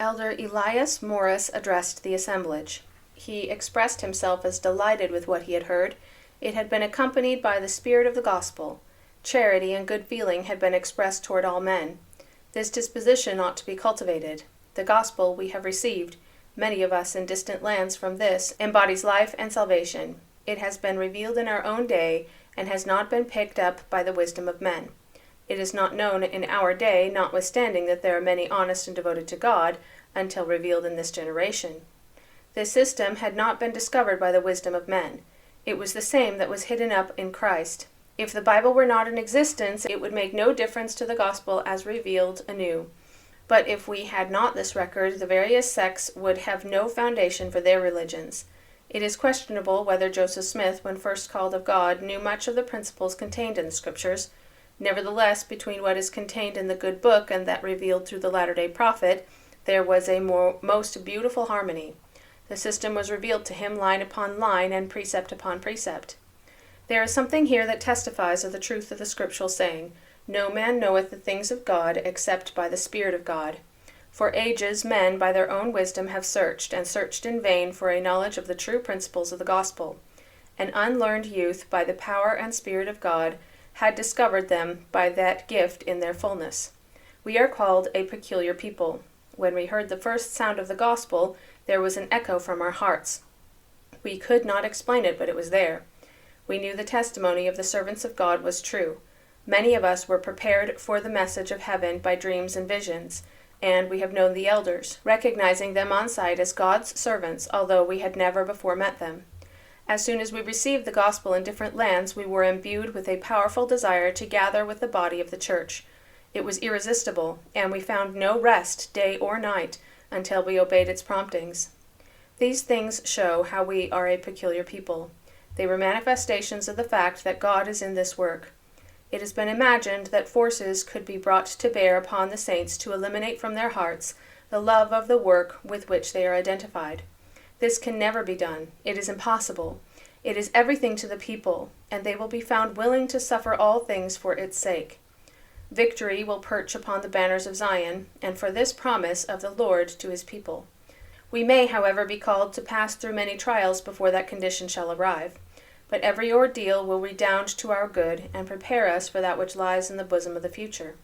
Elder Elias Morris addressed the assemblage. He expressed himself as delighted with what he had heard. It had been accompanied by the spirit of the gospel. Charity and good feeling had been expressed toward all men. This disposition ought to be cultivated. The gospel we have received, many of us in distant lands from this, embodies life and salvation. It has been revealed in our own day, and has not been picked up by the wisdom of men. It is not known in our day, notwithstanding that there are many honest and devoted to God, until revealed in this generation. This system had not been discovered by the wisdom of men. It was the same that was hidden up in Christ. If the Bible were not in existence, it would make no difference to the gospel as revealed anew. But if we had not this record, the various sects would have no foundation for their religions. It is questionable whether Joseph Smith, when first called of God, knew much of the principles contained in the Scriptures. Nevertheless, between what is contained in the good book and that revealed through the latter-day prophet, there was a most beautiful harmony. The system was revealed to him line upon line and precept upon precept. There is something here that testifies of the truth of the scriptural saying, "No man knoweth the things of God except by the Spirit of God." For ages men by their own wisdom have searched, and searched in vain for a knowledge of the true principles of the gospel. An unlearned youth, by the power and Spirit of God, had discovered them by that gift in their fullness. We are called a peculiar people. When we heard the first sound of the gospel, there was an echo from our hearts. We could not explain it, but it was there. We knew the testimony of the servants of God was true. Many of us were prepared for the message of heaven by dreams and visions, and we have known the elders, recognizing them on sight as God's servants, although we had never before met them. As soon as we received the gospel in different lands, we were imbued with a powerful desire to gather with the body of the church. It was irresistible, and we found no rest, day or night, until we obeyed its promptings. These things show how we are a peculiar people. They were manifestations of the fact that God is in this work. It has been imagined that forces could be brought to bear upon the saints to eliminate from their hearts the love of the work with which they are identified. This can never be done. It is impossible. It is everything to the people, and they will be found willing to suffer all things for its sake. Victory will perch upon the banners of Zion, and for this promise of the Lord to his people. We may, however, be called to pass through many trials before that condition shall arrive, but every ordeal will redound to our good, and prepare us for that which lies in the bosom of the future.